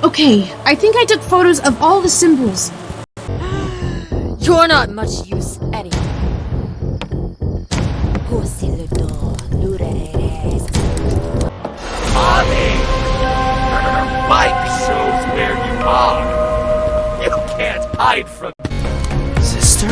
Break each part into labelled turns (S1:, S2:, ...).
S1: Okay, I think I took photos of all the symbols.
S2: You're not much use anyway.
S3: Mommy! Mike shows where you are. You can't hide from...
S4: Sister?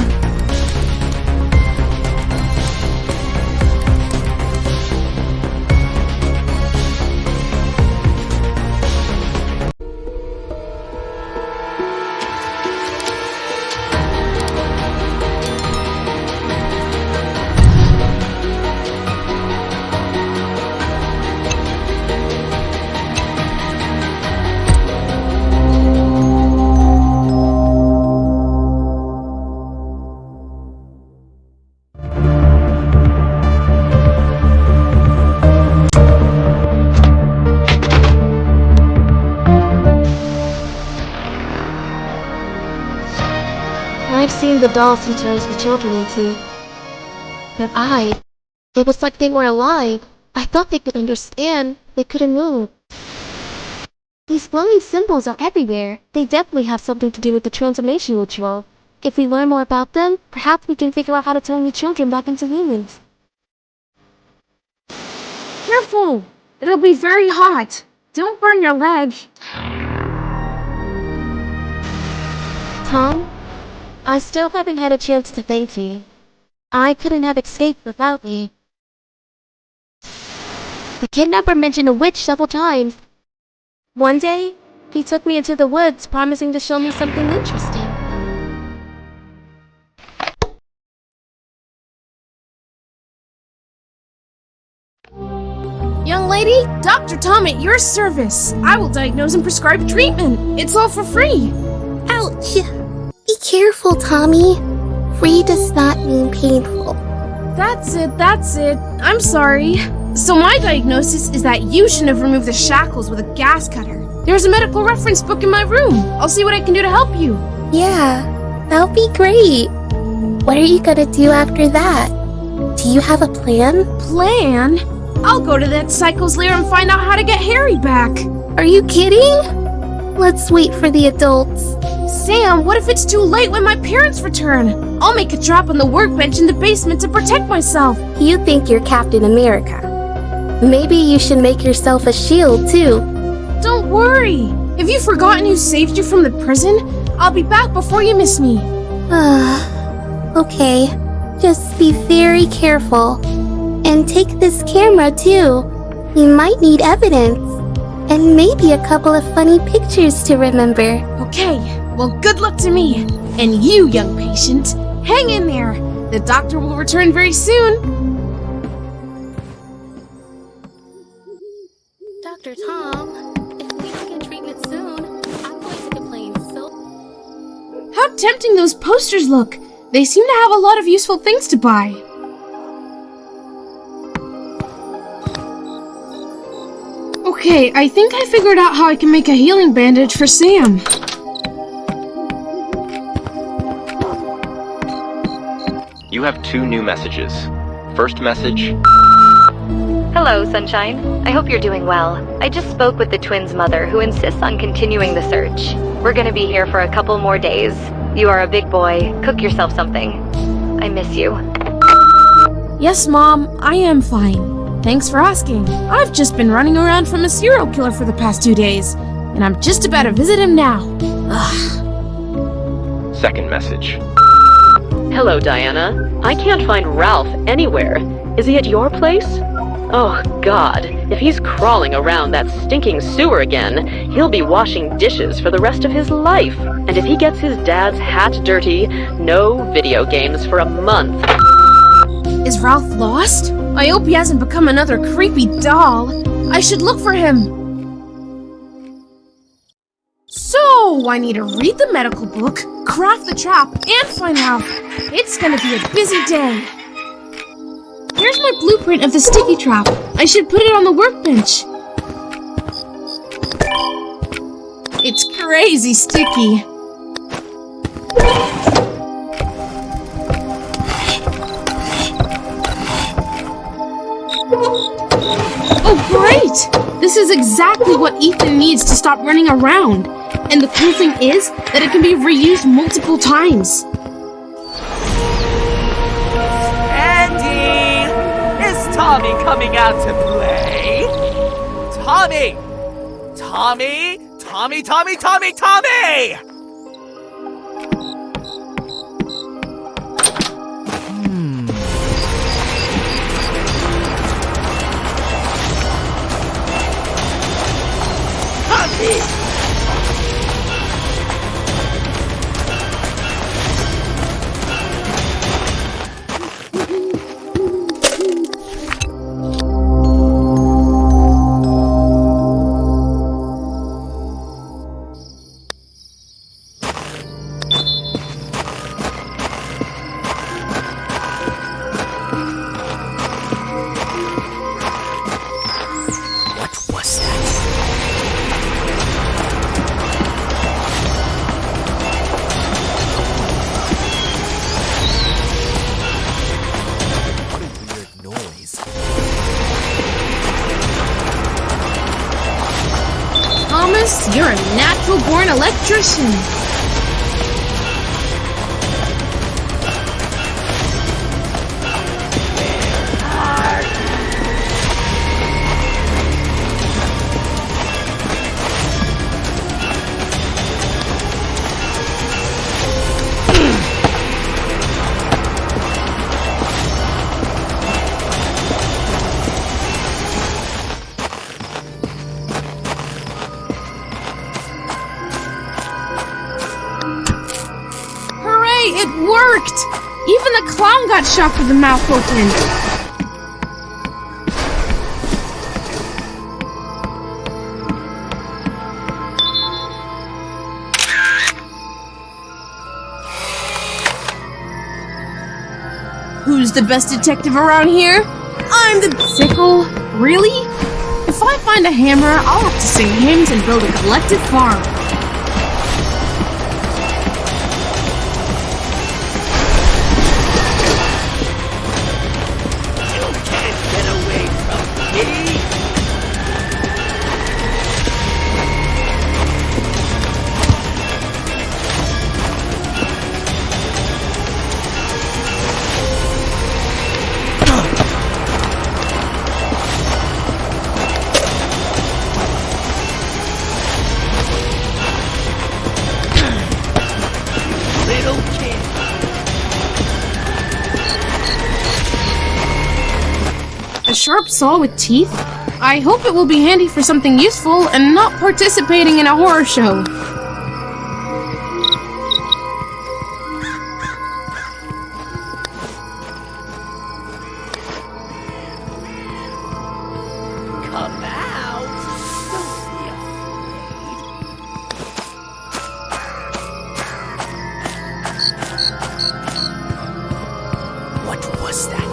S5: I've seen the dolls he turns the children into. But it was like they were alive. I thought they could understand. They couldn't move. These glowing symbols are everywhere. They definitely have something to do with the transformation ritual. If we learn more about them, perhaps we can figure out how to turn the children back into humans.
S1: Careful! It'll be very hot. Don't burn your leg.
S5: Tom, I still haven't had a chance to thank you. I couldn't have escaped without you. The kidnapper mentioned a witch several times. One day, he took me into the woods, promising to show me something interesting.
S1: Young lady, Dr. Tom at your service. I will diagnose and prescribe treatment. It's all for free.
S6: Ouch! Be careful, Tommy. Free does not mean painful.
S1: That's it. I'm sorry. So my diagnosis is that you shouldn't have removed the shackles with a gas cutter. There's a medical reference book in my room. I'll see what I can do to help you.
S6: Yeah, that would be great. What are you gonna do after that? Do you have a plan?
S1: Plan? I'll go to that psycho's lair and find out how to get Harry back.
S6: Are you kidding? Let's wait for the adults.
S1: Sam, what if it's too late when my parents return? I'll make a trap on the workbench in the basement to protect myself.
S6: You think you're Captain America. Maybe you should make yourself a shield, too.
S1: Don't worry. Have you forgotten who saved you from the prison? I'll be back before you miss me.
S6: Okay. Just be very careful. And take this camera, too. You might need evidence. And maybe a couple of funny pictures to remember.
S1: Okay, well, good luck to me. And you, young patient, hang in there. The doctor will return very soon.
S6: Dr. Tom, if we don't get treatment soon, I'm going to complain so...
S1: How tempting those posters look. They seem to have a lot of useful things to buy. Okay, I think I figured out how I can make a healing bandage for Sam.
S7: You have 2 new messages. First message...
S8: Hello, Sunshine. I hope you're doing well. I just spoke with the twins' mother, who insists on continuing the search. We're gonna be here for a couple more days. You are a big boy. Cook yourself something. I miss you.
S1: Yes, Mom, I am fine. Thanks for asking. I've just been running around from a serial killer for the past 2 days, and I'm just about to visit him now. Ugh.
S7: Second message.
S9: Hello, Diana. I can't find Ralph anywhere. Is he at your place? Oh, God. If he's crawling around that stinking sewer again, he'll be washing dishes for the rest of his life. And if he gets his dad's hat dirty, no video games for a month.
S1: Is Ralph lost? I hope he hasn't become another creepy doll. I should look for him. So, I need to read the medical book, craft the trap, and find Ralph. It's gonna be a busy day. Here's my blueprint of the sticky trap. I should put it on the workbench. It's crazy sticky. Oh, great! This is exactly what Ethan needs to stop running around. And the cool thing is that it can be reused multiple times.
S3: Andy! Is Tommy coming out to play? Tommy! Tommy! Tommy, Tommy, Tommy, Tommy! Tommy!
S1: Thomas, you're a natural-born electrician. It worked! Even the clown got shot with the mouth open. Who's the best detective around here? I'm the sickle. Really? If I find a hammer, I'll have to sing hymns and build a collective farm. A sharp saw with teeth? I hope it will be handy for something useful and not participating in a horror show.
S3: Come out! Don't be afraid. What was that?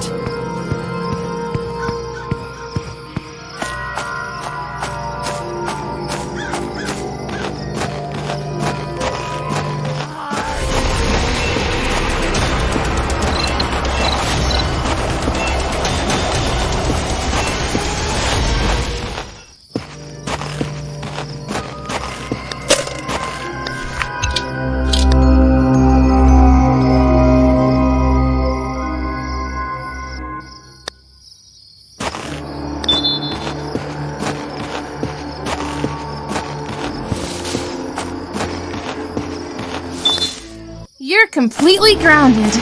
S1: You're completely grounded.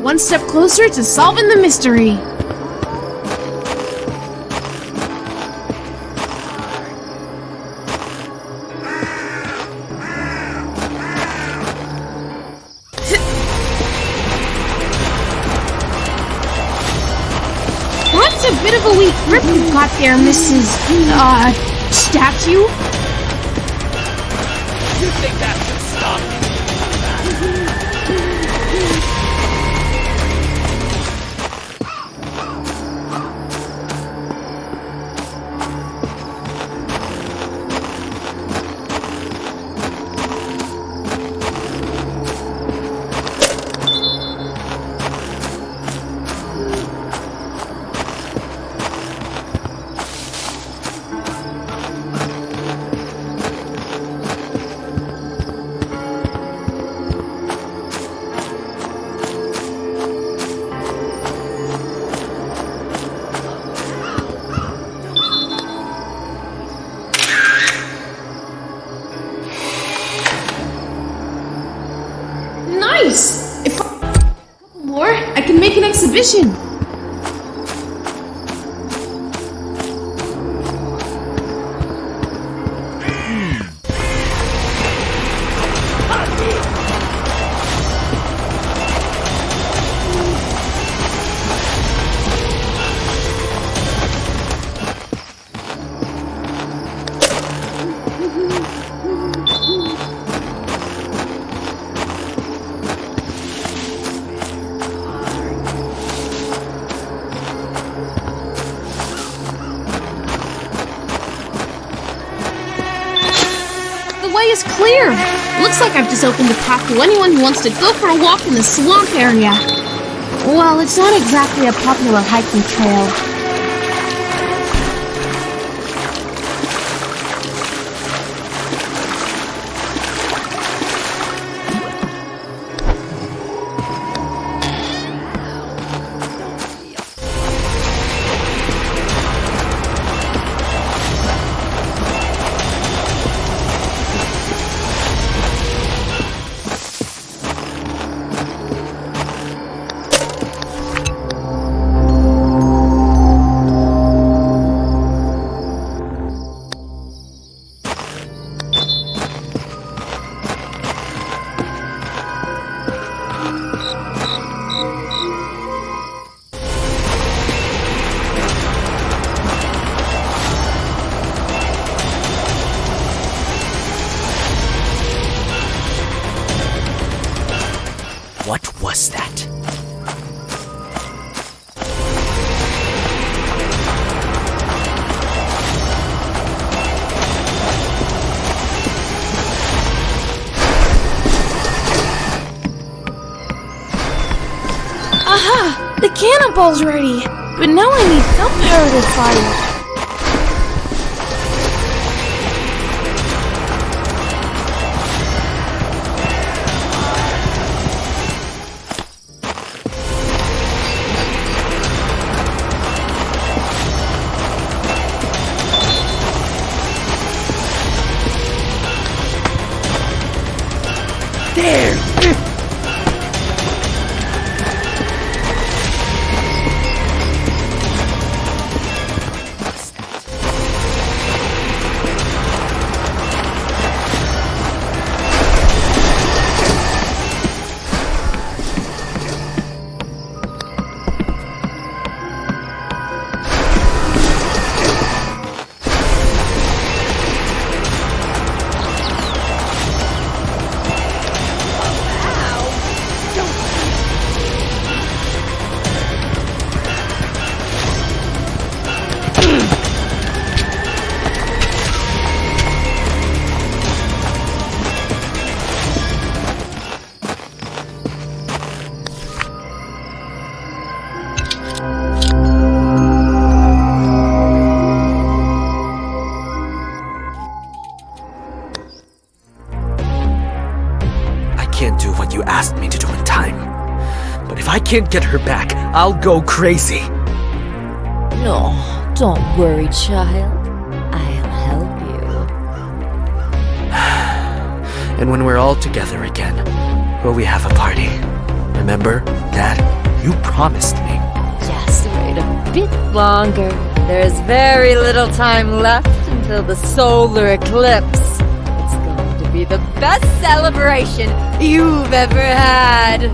S1: One step closer to solving the mystery. That's a bit of a weak grip you've got there, Mrs. Statue?
S3: You think that should stop me?
S1: exhibition. The way is clear. Looks like I've just opened the path to anyone who wants to go for a walk in the swamp area. Well, it's not exactly a popular hiking trail.
S3: What was that?
S1: Aha! The cannonball's ready! But now I need gunpowder to fire.
S3: There! Do what you asked me to do in time. But if I can't get her back, I'll go crazy.
S2: No, don't worry, child. I'll help you.
S3: And when we're all together again, will we have a party? Remember, Dad? You promised me.
S2: Just wait a bit longer. There's very little time left until the solar eclipse. It's going to be the best celebration you've ever had.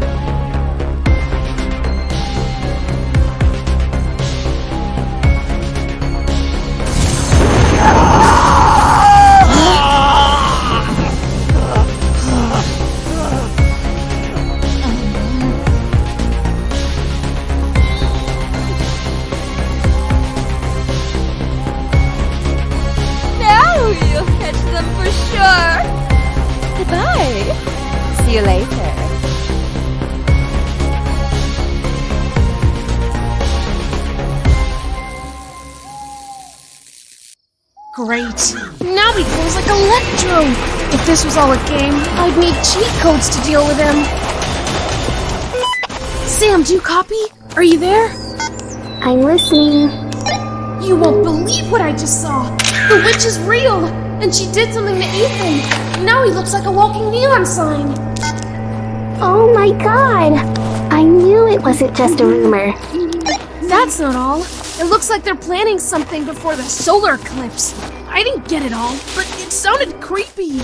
S2: Now you'll catch them for sure. Goodbye. See you later.
S1: Great. Now he goes like Electro. If this was all a game, I'd need cheat codes to deal with him. Sam, do you copy? Are you there?
S6: I'm listening.
S1: You won't believe what I just saw. The witch is real, and she did something to Ethan. Now he looks like a walking neon sign.
S6: Oh my god! I knew it wasn't just a rumor.
S1: That's not all. It looks like they're planning something before the solar eclipse. I didn't get it all, but it sounded creepy.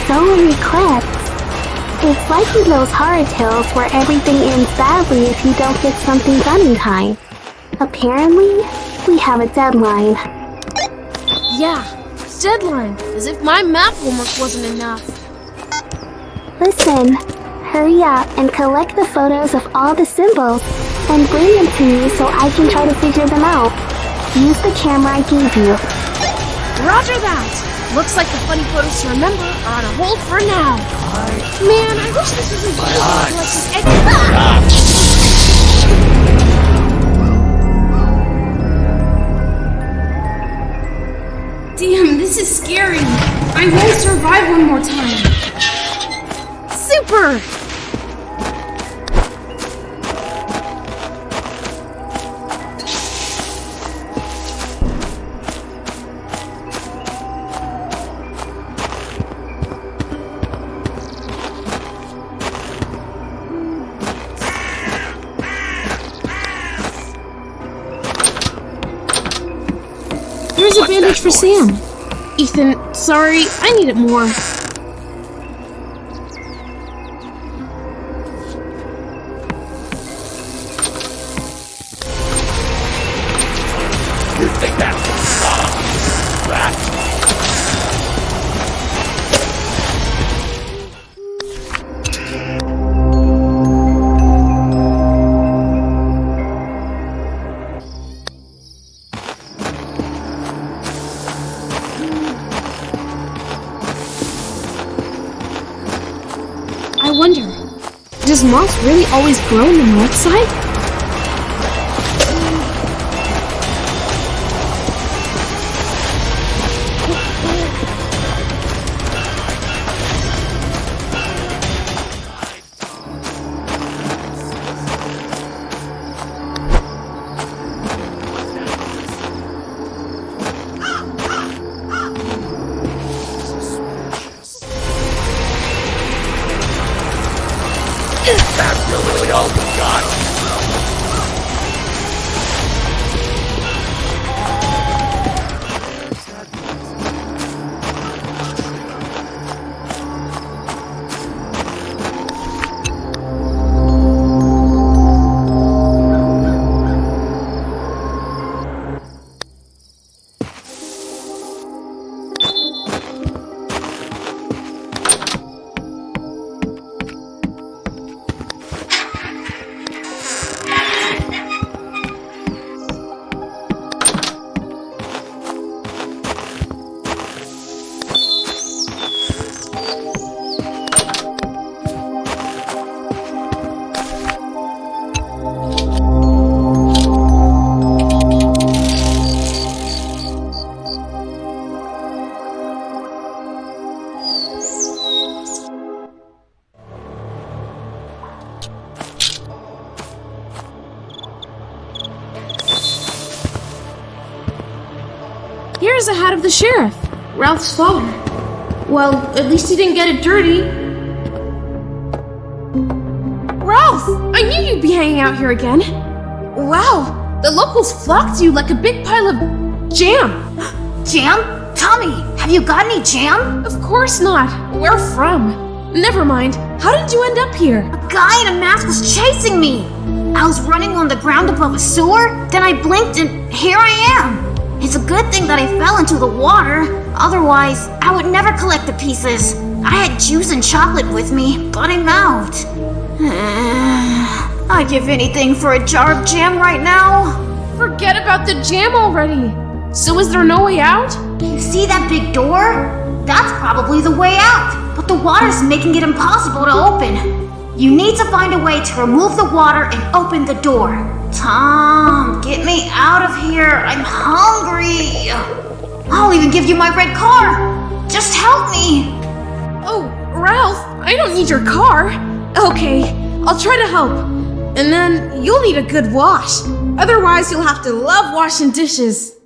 S6: Solar eclipse. It's like in those horror tales where everything ends badly if you don't get something done in time. Apparently, we have a deadline.
S1: Yeah, deadline. As if my math homework wasn't enough.
S6: Listen, hurry up and collect the photos of all the symbols and bring them to me so I can try to figure them out. Use the camera I gave you.
S1: Roger that. Looks like the funny photos to remember are on a hold for now. Man, I wish this was a Damn, this is scary. I won't survive one more time. Super! Here's a bandage for Sam. Ethan, sorry, I need it more.
S3: You think that's rat?
S1: I wonder, does moss really always grow on the north side?
S3: That's really all we got.
S1: Here's a hat of the sheriff, Ralph's father. Well, at least he didn't get it dirty. Ralph! I knew you'd be hanging out here again. Wow, the locals flocked to you like a big pile of jam.
S4: Jam? Tommy, have you got any jam?
S1: Of course not. Where from? Never mind. How did you end up here?
S4: A guy in a mask was chasing me. I was running on the ground above a sewer, then I blinked and here I am. It's a good thing that I fell into the water. Otherwise, I would never collect the pieces. I had juice and chocolate with me, but I'm out. I'd give anything for a jar of jam right now.
S1: Forget about the jam already. So is there no way out?
S4: You see that big door? That's probably the way out, but the water's making it impossible to open. You need to find a way to remove the water and open the door. Tom, get me out of here. I'm hungry. I'll even give you my red car. Just help me.
S1: Oh, Ralph, I don't need your car. Okay, I'll try to help. And then you'll need a good wash. Otherwise, you'll have to love washing dishes.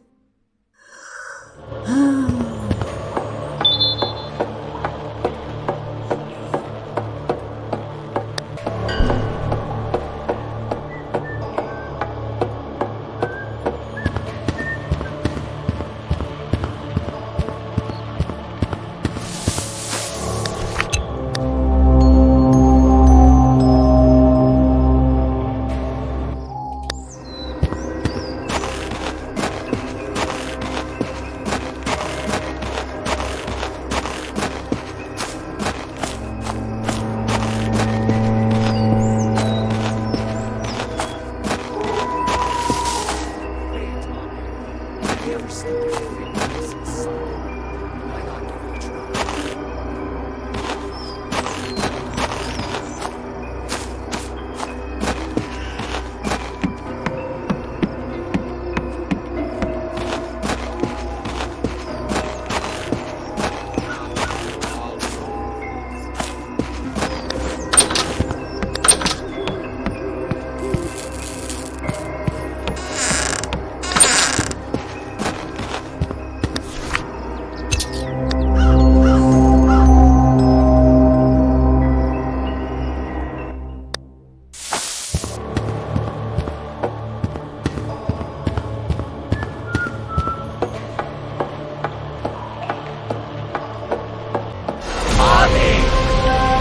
S3: Tommy!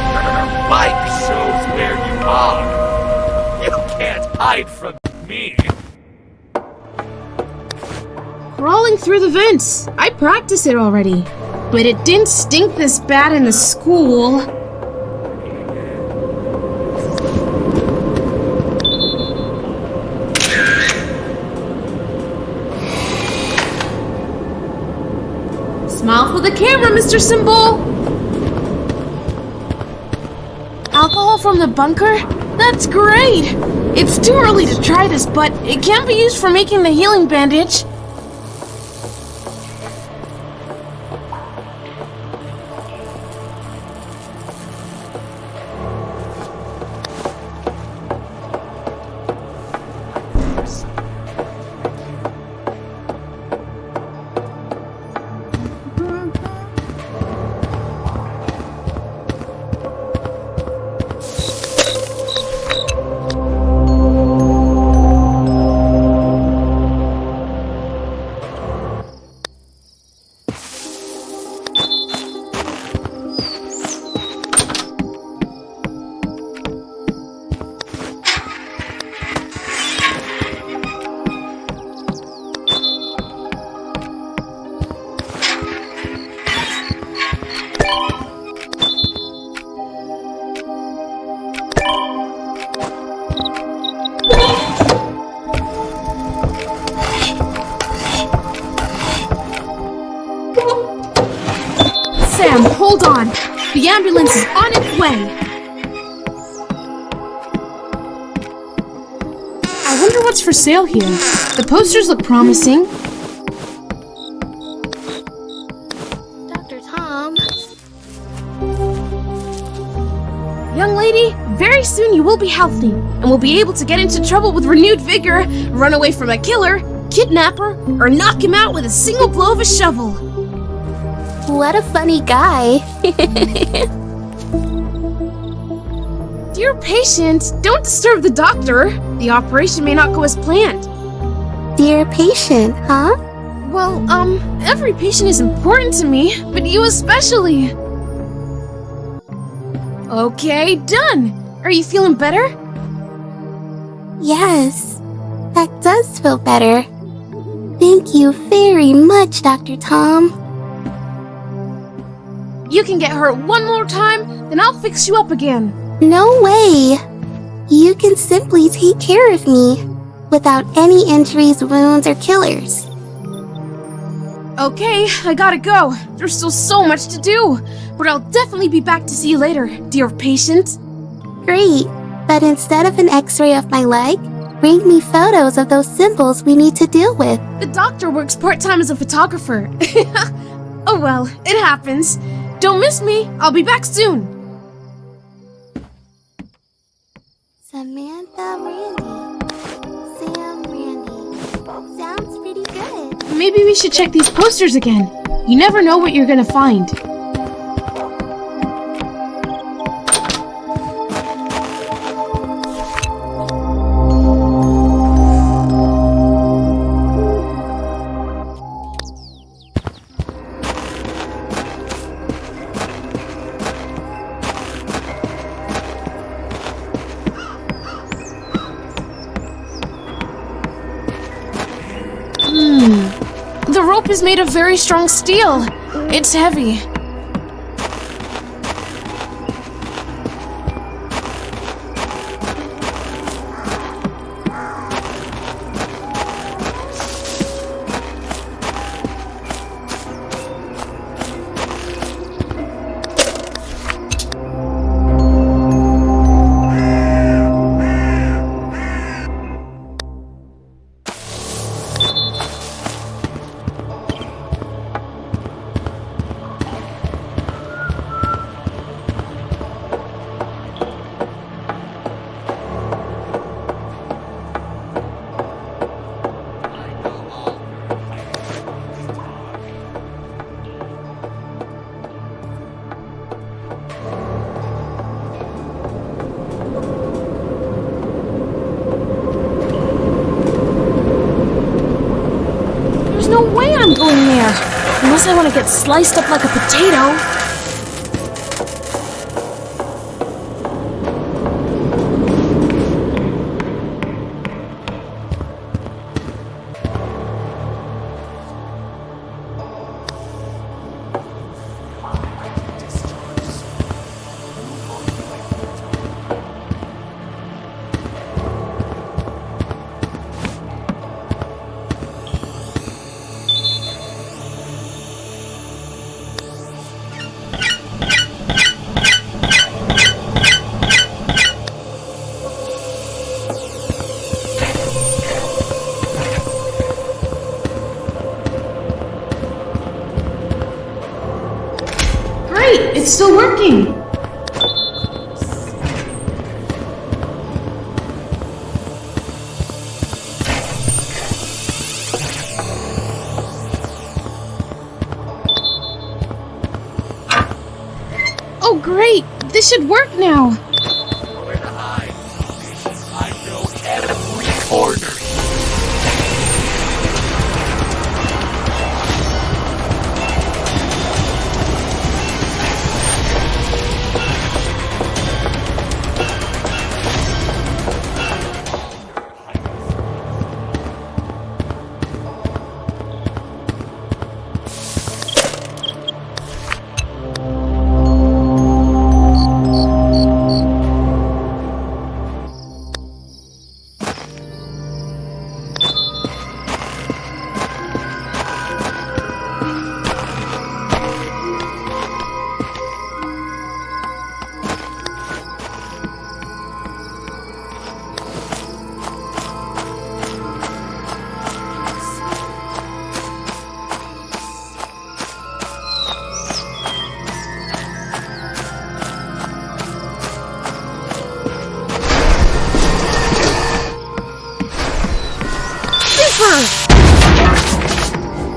S3: Your bike shows where you are. You can't hide from me.
S1: Crawling through the vents. I practiced it already. But it didn't stink this bad in the school. Smile for the camera, Mr. Symbol! Alcohol from the bunker? That's great! It's too early to try this, but it can be used for making the healing bandage. Sam, hold on. The ambulance is on its way. I wonder what's for sale here. The posters look promising.
S5: Dr. Tom.
S1: Young lady, very soon you will be healthy and will be able to get into trouble with renewed vigor, run away from a killer, kidnapper, or knock him out with a single blow of a shovel.
S6: What a funny guy.
S1: Dear patient, don't disturb the doctor. The operation may not go as planned.
S6: Dear patient, huh?
S1: Well, every patient is important to me, but you especially. Okay, done. Are you feeling better?
S6: Yes, that does feel better. Thank you very much, Dr. Tom.
S1: You can get hurt one more time, then I'll fix you up again.
S6: No way. You can simply take care of me without any injuries, wounds, or killers.
S1: Okay, I gotta go. There's still so much to do, but I'll definitely be back to see you later, dear patient.
S6: Great, but instead of an x-ray of my leg, bring me photos of those symbols we need to deal with.
S1: The doctor works part-time as a photographer. Oh well, it happens. Don't miss me. I'll be back soon.
S6: Samantha Randy. Sam Randy. Sounds pretty good.
S1: Maybe we should check these posters again. You never know what you're gonna find. The rope is made of very strong steel. It's heavy. Unless I want to get sliced up like a potato. It's still working! Oh great! This should work now!
S3: Where to hide? I know every corner.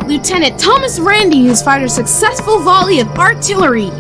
S1: Lieutenant Thomas Randy has fired a successful volley of artillery.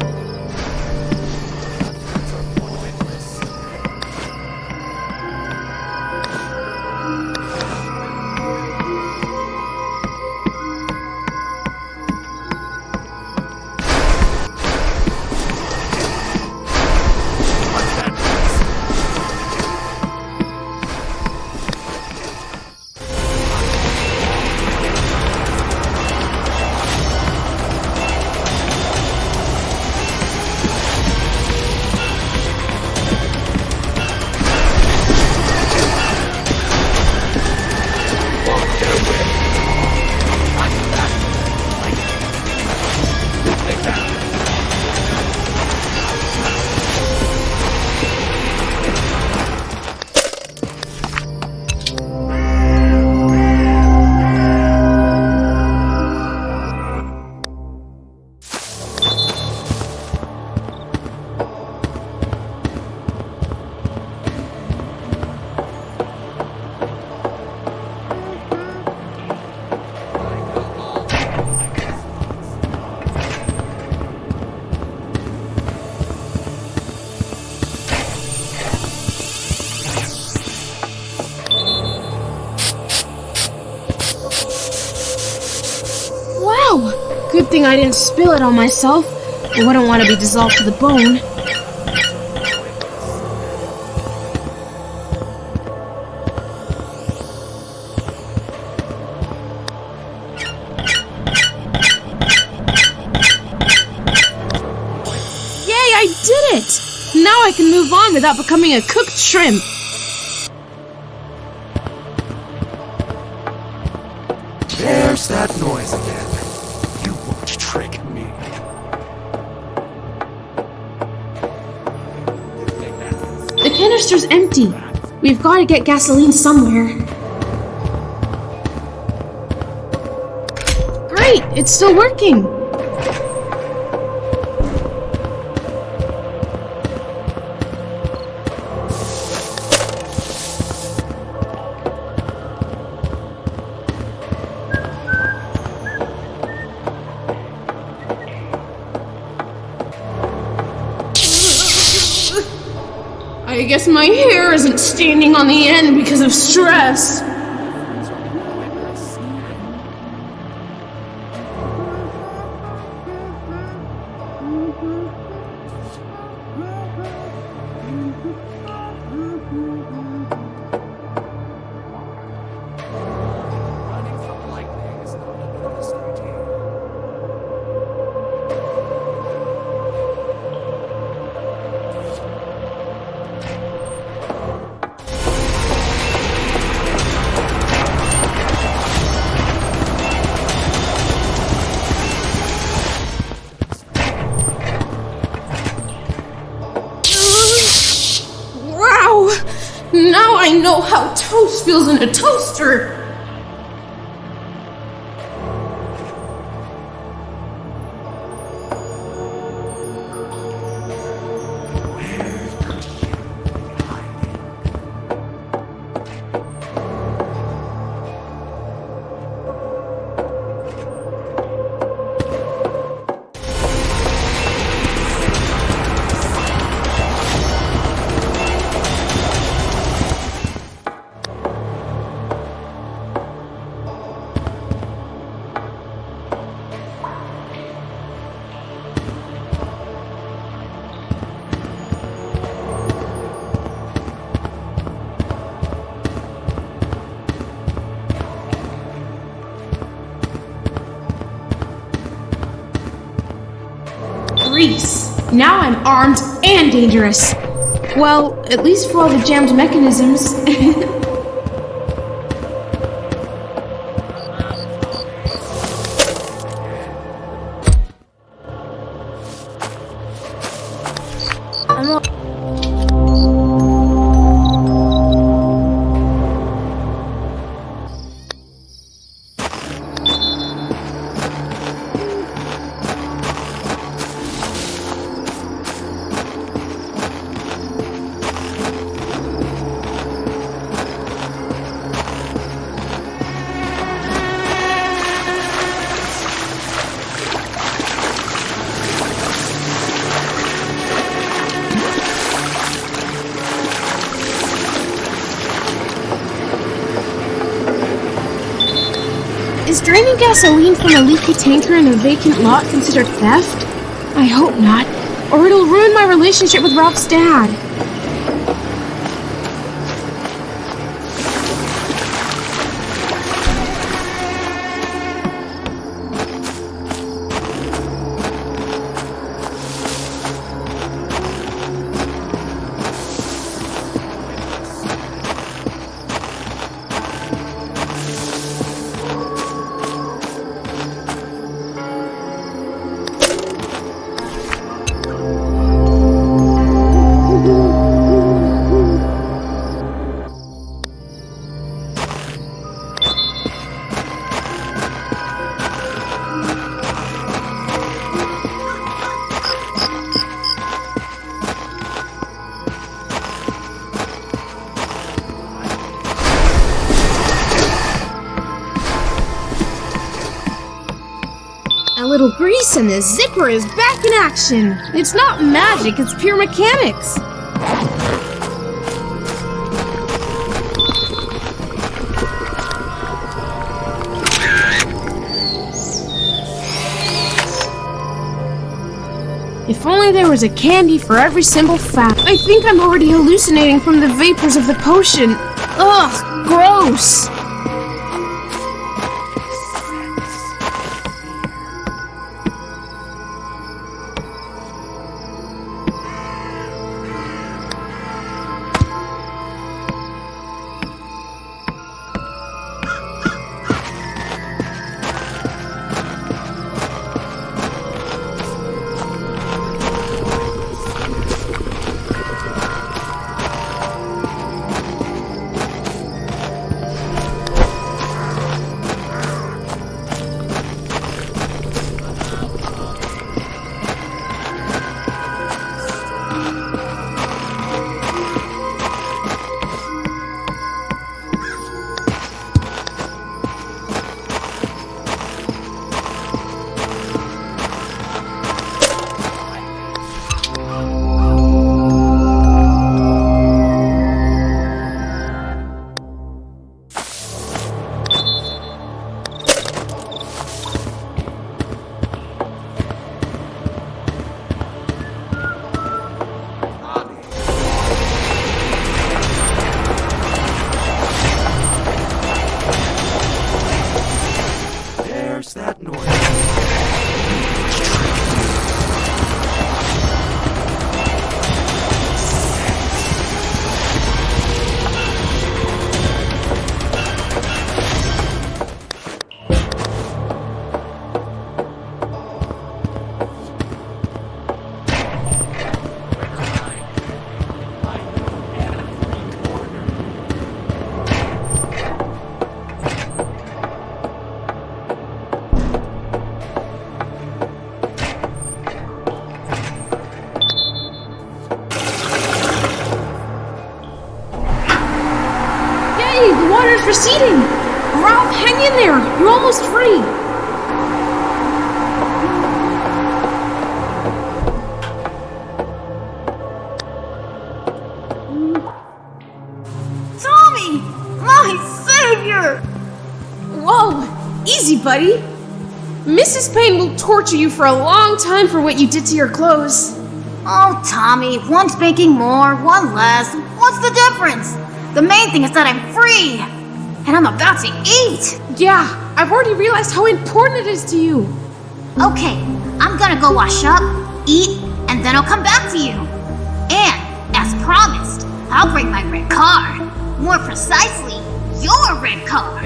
S1: Good thing I didn't spill it on myself. I wouldn't want to be dissolved to the bone. Yay, I did it! Now I can move on without becoming a cooked shrimp.
S3: There's that noise again. You won't trick me.
S1: The canister's empty. We've got to get gasoline somewhere. Great! It's still working! I guess my hair isn't standing on the end because of stress. know how toast feels in a toaster. Grease. Now I'm armed and dangerous. Well, at least for all the jammed mechanisms. Is draining gasoline from a leaky tanker in a vacant lot considered theft? I hope not, or it'll ruin my relationship with Ralph's dad. A little grease and the zipper is back in action. It's not magic, it's pure mechanics. If only there was a candy for every simple fact. I think I'm already hallucinating from the vapors of the potion. Ugh, gross. receding! Ralph, hang in there! You're almost free!
S4: Tommy! My savior!
S1: Whoa! Easy, buddy! Mrs. Payne will torture you for a long time for what you did to your clothes.
S4: Oh, Tommy, one's making more, one less. What's the difference? The main thing is that I'm free! And I'm about to eat!
S1: Yeah, I've already realized how important it is to you.
S4: Okay, I'm gonna go wash up, eat, and then I'll come back to you. And, as promised, I'll bring my red car. More precisely, your red car.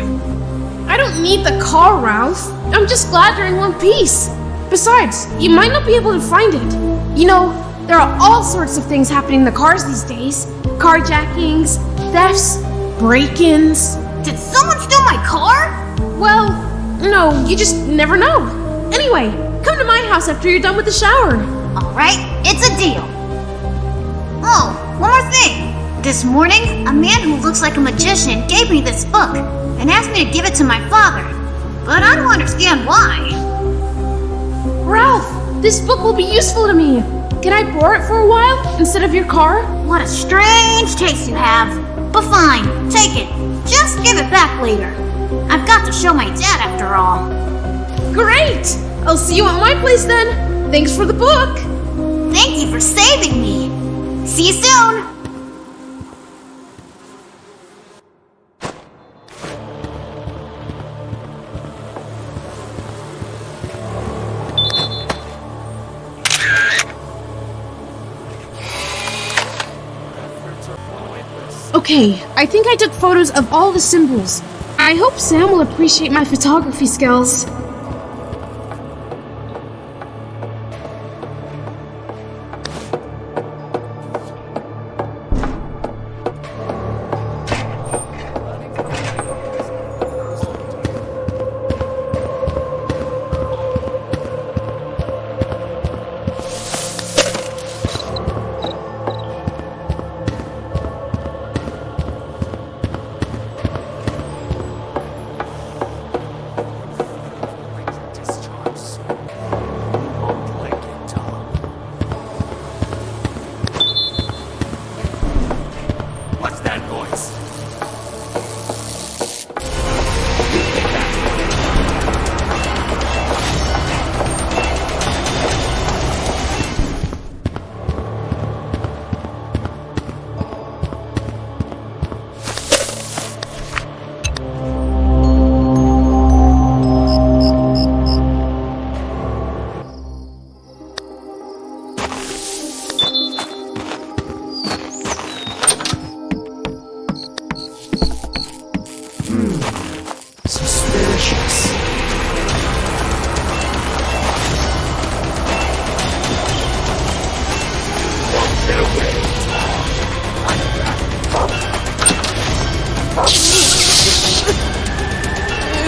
S1: I don't need the car, Ralph. I'm just glad you're in one piece. Besides, you might not be able to find it. You know, there are all sorts of things happening in the cars these days. Carjackings, thefts, break-ins.
S4: Did someone steal my car?
S1: Well, no, you just never know. Anyway, come to my house after you're done with the shower.
S4: Alright, it's a deal. Oh, one more thing. This morning, a man who looks like a magician gave me this book and asked me to give it to my father. But I don't understand why.
S1: Ralph, this book will be useful to me. Can I borrow it for a while instead of your car?
S4: What a strange taste you have. But fine, take it. Just give it back later. I've got to show my dad after all.
S1: Great! I'll see you at my place then. Thanks for the book.
S4: Thank you for saving me. See you soon.
S1: Okay, I think I took photos of all the symbols. I hope Sam will appreciate my photography skills.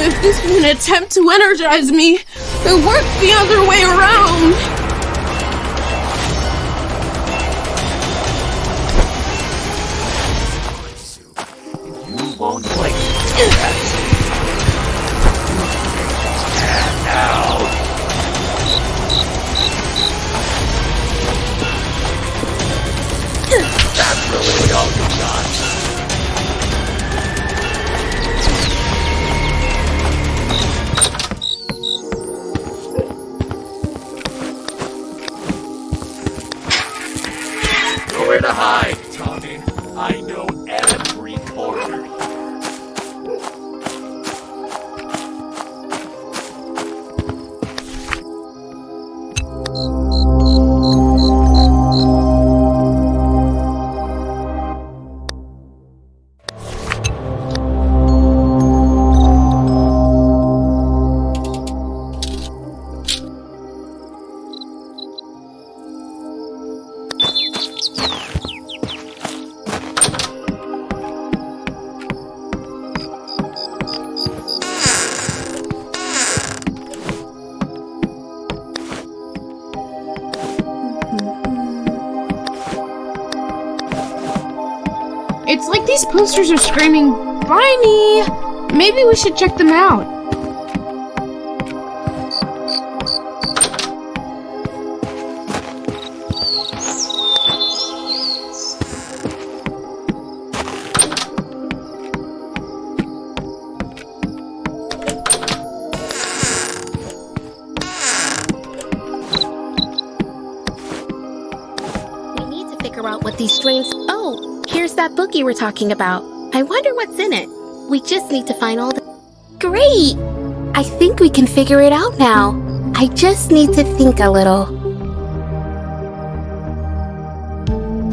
S1: If this was an attempt to energize me, it worked the other way around.
S3: You won't like that. And now. That's really all you got. Nowhere to hide, Tommy. I know every corner.
S1: It's like these posters are screaming, Hermione! Maybe we should check them out.
S6: We need to figure out what these strange... Oh, here's that book you were talking about. I wonder what's in it. We just need to find all the... Great! I think we can figure it out now. I just need to think a little.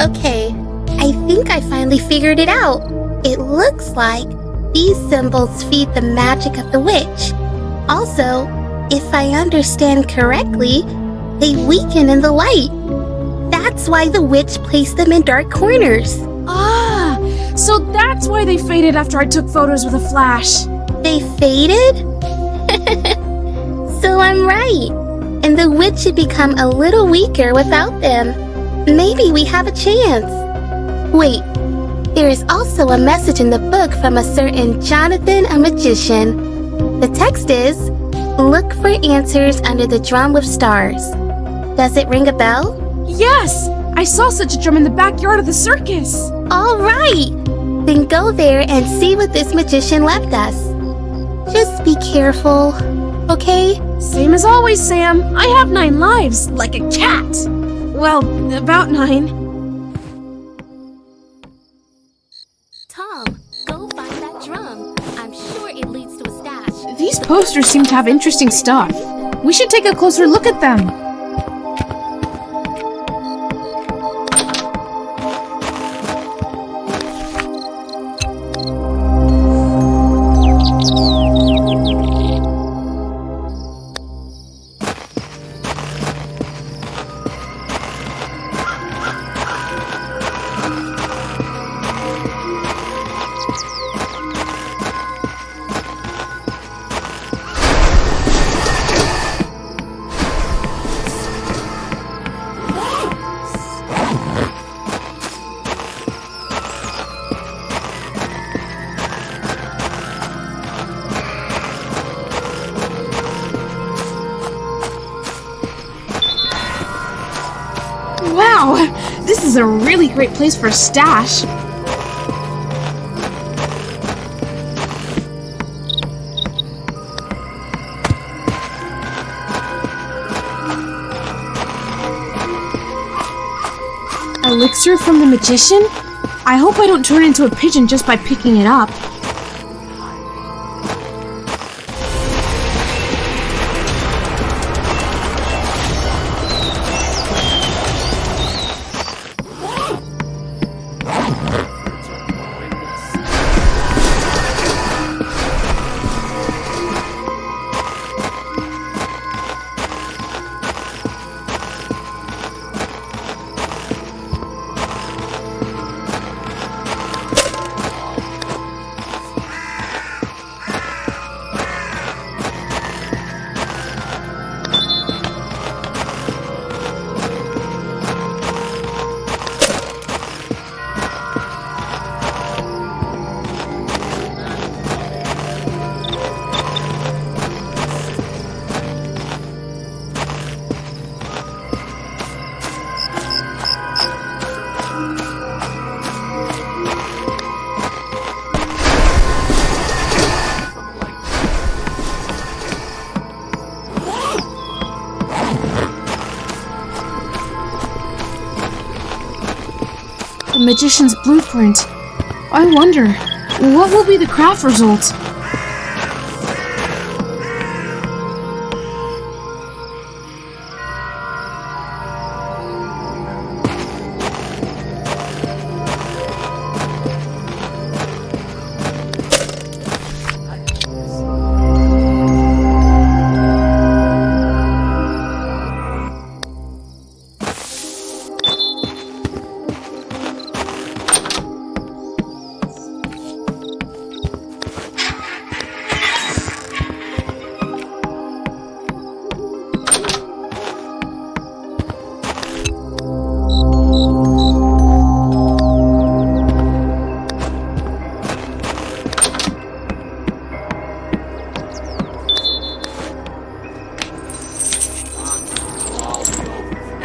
S6: Okay, I think I finally figured it out. It looks like these symbols feed the magic of the witch. Also, if I understand correctly, they weaken in the light. That's why the witch placed them in dark corners.
S1: Ah, so that's why they faded after I took photos with a flash.
S6: They faded? So I'm right. And the witch should become a little weaker without them. Maybe we have a chance. Wait, there is also a message in the book from a certain Jonathan, a magician. The text is, look for answers under the drum with stars. Does it ring a bell?
S1: Yes! I saw such a drum in the backyard of the circus.
S6: All right! Then go there and see what this magician left us. Just be careful, okay?
S1: Same as always, Sam. I have 9 lives, like a cat. Well, about 9.
S6: Tom, go find that drum. I'm sure it leads to a stash.
S1: These posters seem to have interesting stuff. We should take a closer look at them. Wow, this is a really great place for a stash. Elixir from the magician? I hope I don't turn into a pigeon just by picking it up. The magician's blueprint. I wonder, what will be the craft result?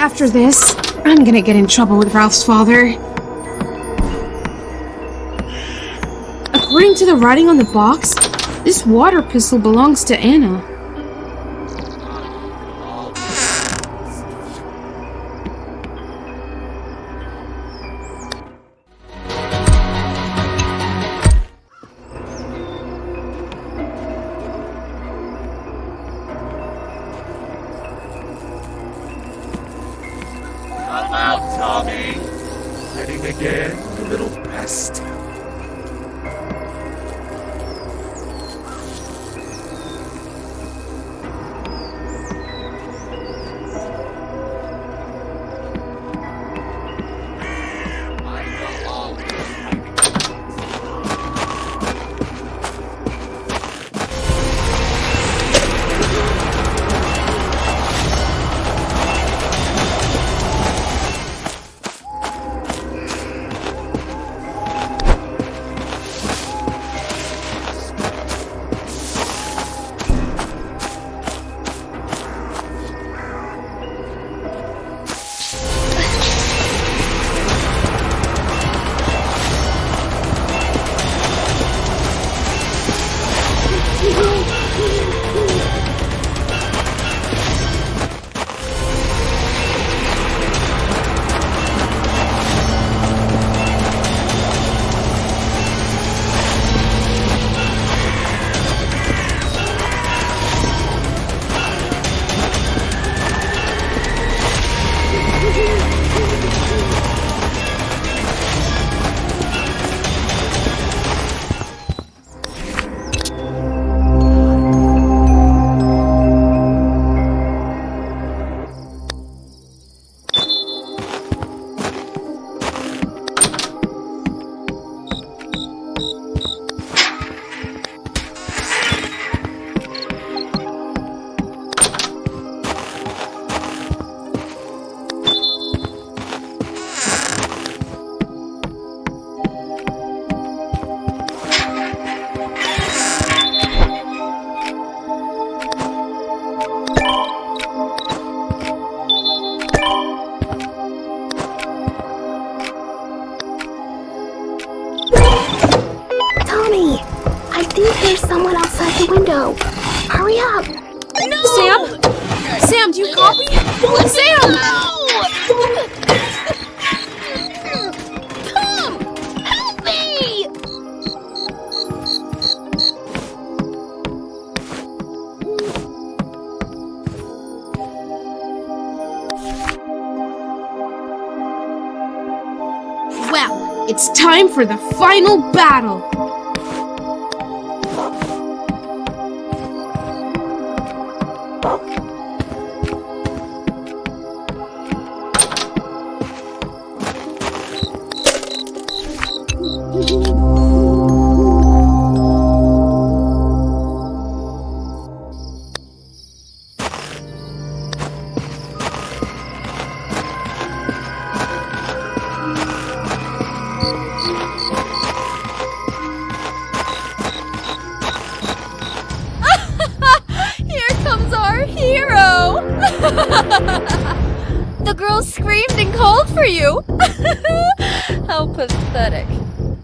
S1: After this, I'm gonna get in trouble with Ralph's father. According to the writing on the box, this water pistol belongs to Anna.
S3: Come out, Tommy. Hiding again, you little pest.
S6: Tommy, I think there's someone outside the window. Hurry up.
S1: Sam? Sam, do you copy? Sam!
S6: Tom, help me!
S1: Well, it's time for the final battle.
S2: The girl screamed and called for you. How pathetic.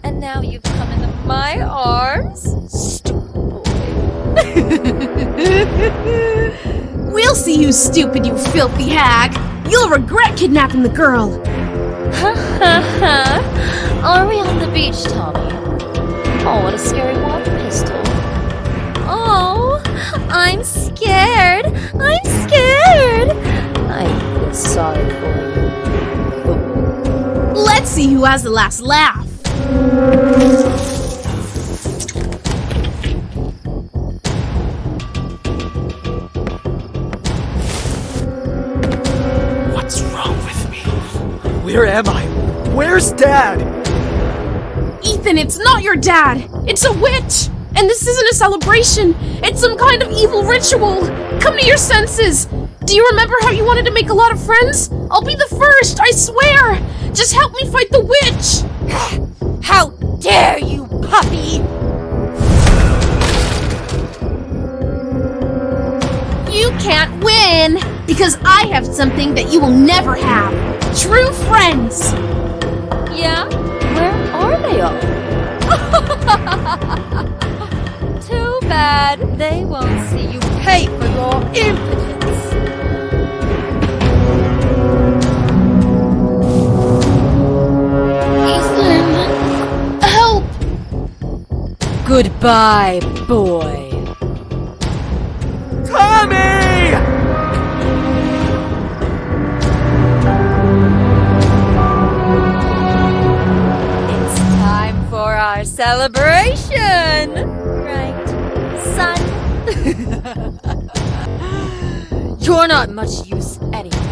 S2: And now you've come into my arms? Stupid boy.
S1: We'll see who's stupid, you filthy hag. You'll regret kidnapping the girl.
S2: Ha ha ha. Are we on the beach, Tommy? Oh, what a scary water pistol. Oh, I'm scared. I'm scared. I feel sorry for you.
S1: Let's see who has the last laugh.
S3: What's wrong with me? Where am I? Where's Dad?
S1: Ethan, it's not your dad. It's a witch. And this isn't a celebration. It's some kind of evil ritual. Come to your senses. Do you remember how you wanted to make a lot of friends? I'll be the first, I swear. Just help me fight the witch.
S2: How dare you, puppy!
S1: You can't win. Because I have something that you will never have. True friends!
S2: Yeah? Where are they all? Too bad they won't see you pay for your impotence.
S1: Ethan! Help!
S2: Goodbye, boy.
S3: Tommy!
S2: It's time for our celebration! Right, son? You're not much use anyway.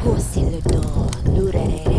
S2: Pussy le door, lurere.